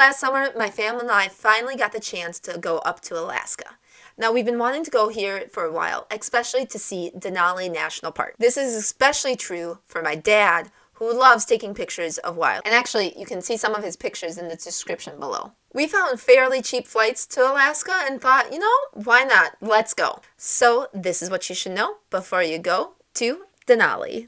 last summer, my family and I finally got the chance to go up to Alaska. Now, we've been wanting to go here for a while, especially to see Denali National Park. This is especially true for my dad, who loves taking pictures of wild. And actually, you can see some of his pictures in the description below. We found fairly cheap flights to Alaska and thought, why not? Let's go. So, this is what you should know before you go to Denali.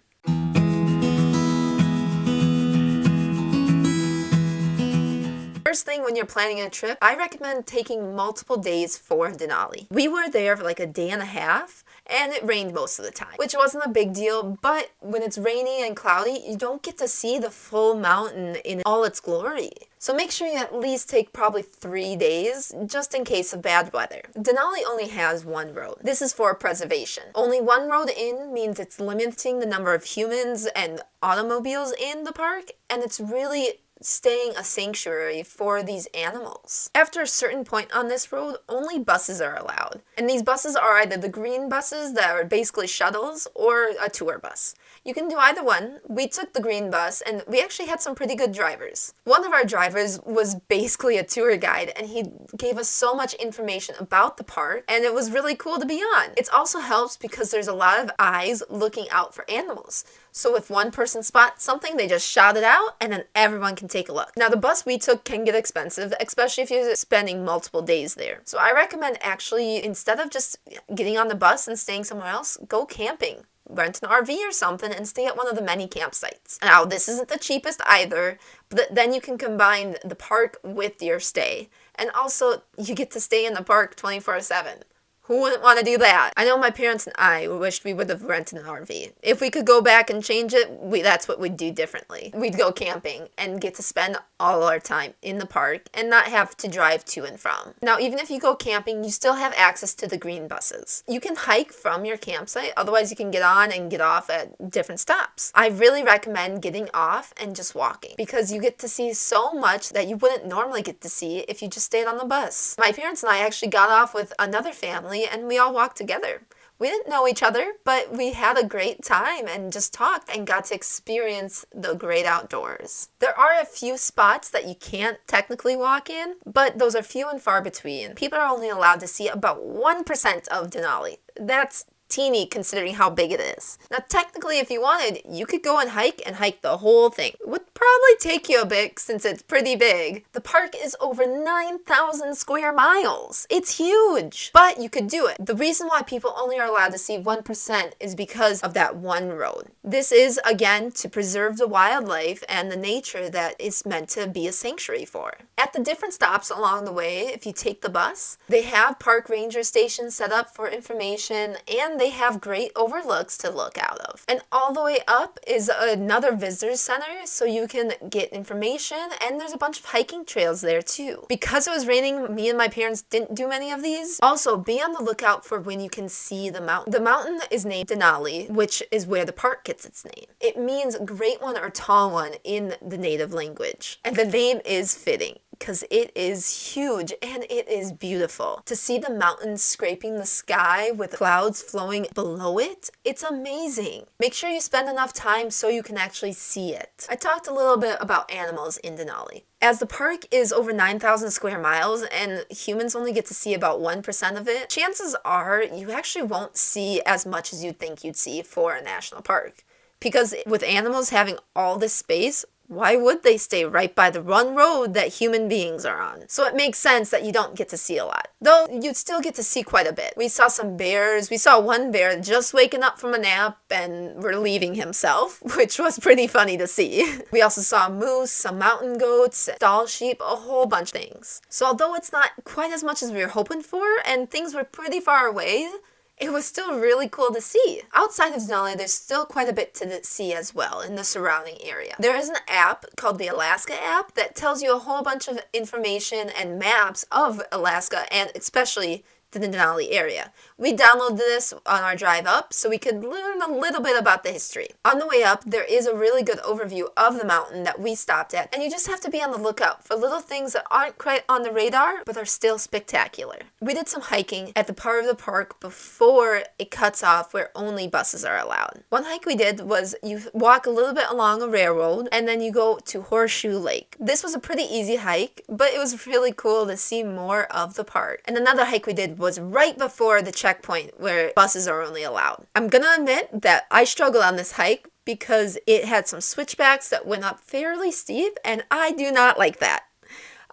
First thing when you're planning a trip, I recommend taking multiple days for Denali. We were there for like a day and a half, and it rained most of the time, which wasn't a big deal, but when it's rainy and cloudy, you don't get to see the full mountain in all its glory. So make sure you at least take probably 3 days, just in case of bad weather. Denali only has one road. This is for preservation. Only one road in means it's limiting the number of humans and automobiles in the park, and it's really staying a sanctuary for these animals. After a certain point on this road, only buses are allowed. And these buses are either the green buses that are basically shuttles or a tour bus. You can do either one. We took the green bus and we actually had some pretty good drivers. One of our drivers was basically a tour guide and he gave us so much information about the park and it was really cool to be on. It also helps because there's a lot of eyes looking out for animals. So if one person spots something, they just shout it out and then everyone can take a look. Now the bus we took can get expensive, especially if you're spending multiple days there. So I recommend actually, instead of just getting on the bus and staying somewhere else, go camping. Rent an RV or something and stay at one of the many campsites. Now this isn't the cheapest either, but then you can combine the park with your stay. And also you get to stay in the park 24/7. Who wouldn't want to do that? I know my parents and I wished we would have rented an RV. If we could go back and change it, that's what we'd do differently. We'd go camping and get to spend all our time in the park and not have to drive to and from. Now, even if you go camping, you still have access to the green buses. You can hike from your campsite, otherwise you can get on and get off at different stops. I really recommend getting off and just walking because you get to see so much that you wouldn't normally get to see if you just stayed on the bus. My parents and I actually got off with another family and we all walked together. We didn't know each other, but we had a great time and just talked and got to experience the great outdoors. There are a few spots that you can't technically walk in, but those are few and far between. People are only allowed to see about 1% of Denali. That's teeny considering how big it is. Now technically if you wanted, you could go and hike the whole thing. It would probably take you a bit since it's pretty big. The park is over 9,000 square miles. It's huge, but you could do it. The reason why people only are allowed to see 1% is because of that one road. This is again to preserve the wildlife and the nature that it's meant to be a sanctuary for. At the different stops along the way, if you take the bus, they have park ranger stations set up for information and they have great overlooks to look out of. And all the way up is another visitor center so you can get information and there's a bunch of hiking trails there too. Because it was raining, me and my parents didn't do many of these. Also, be on the lookout for when you can see the mountain. The mountain is named Denali, which is where the park gets its name. It means great one or tall one in the native language. And the name is fitting, because it is huge and it is beautiful. To see the mountains scraping the sky with clouds flowing below it, it's amazing. Make sure you spend enough time so you can actually see it. I talked a little bit about animals in Denali. As the park is over 9,000 square miles and humans only get to see about 1% of it, chances are you actually won't see as much as you'd think you'd see for a national park. Because with animals having all this space, why would they stay right by the one road that human beings are on? So it makes sense that you don't get to see a lot. Though you'd still get to see quite a bit. We saw some bears. We saw one bear just waking up from a nap and relieving himself, which was pretty funny to see. We also saw moose, some mountain goats, stall sheep, a whole bunch of things. So although it's not quite as much as we were hoping for and things were pretty far away, it was still really cool to see. Outside of Denali, there's still quite a bit to see as well in the surrounding area. There is an app called the Alaska app that tells you a whole bunch of information and maps of Alaska and especially to the Denali area. We downloaded this on our drive up so we could learn a little bit about the history. On the way up, there is a really good overview of the mountain that we stopped at, and you just have to be on the lookout for little things that aren't quite on the radar but are still spectacular. We did some hiking at the part of the park before it cuts off where only buses are allowed. One hike we did was you walk a little bit along a railroad and then you go to Horseshoe Lake. This was a pretty easy hike, but it was really cool to see more of the park. And another hike we did was right before the checkpoint where buses are only allowed. I'm gonna admit that I struggled on this hike because it had some switchbacks that went up fairly steep, and I do not like that.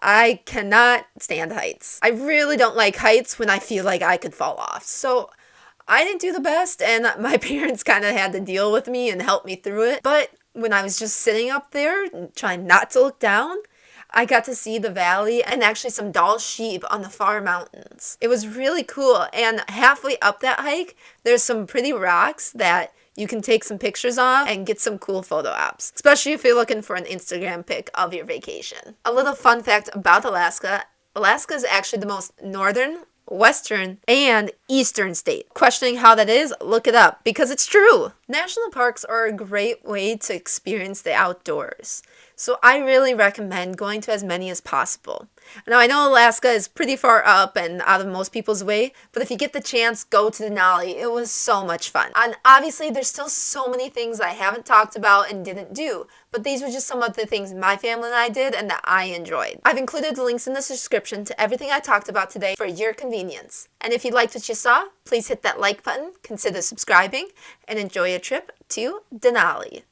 I cannot stand heights. I really don't like heights when I feel like I could fall off. So I didn't do the best, and my parents kind of had to deal with me and help me through it. But when I was just sitting up there and trying not to look down, I got to see the valley and actually some doll sheep on the far mountains. It was really cool, and halfway up that hike, there's some pretty rocks that you can take some pictures of and get some cool photo ops, especially if you're looking for an Instagram pic of your vacation. A little fun fact about Alaska, Alaska is actually the most northern, western, and eastern state. Questioning how that is? Look it up, because it's true. National parks are a great way to experience the outdoors, so I really recommend going to as many as possible. Now, I know Alaska is pretty far up and out of most people's way, but if you get the chance, go to Denali. It was so much fun. And obviously, there's still so many things I haven't talked about and didn't do, but these were just some of the things my family and I did and that I enjoyed. I've included the links in the description to everything I talked about today for your convenience. And if you liked what you saw, please hit that like button, consider subscribing, and enjoy your trip to Denali.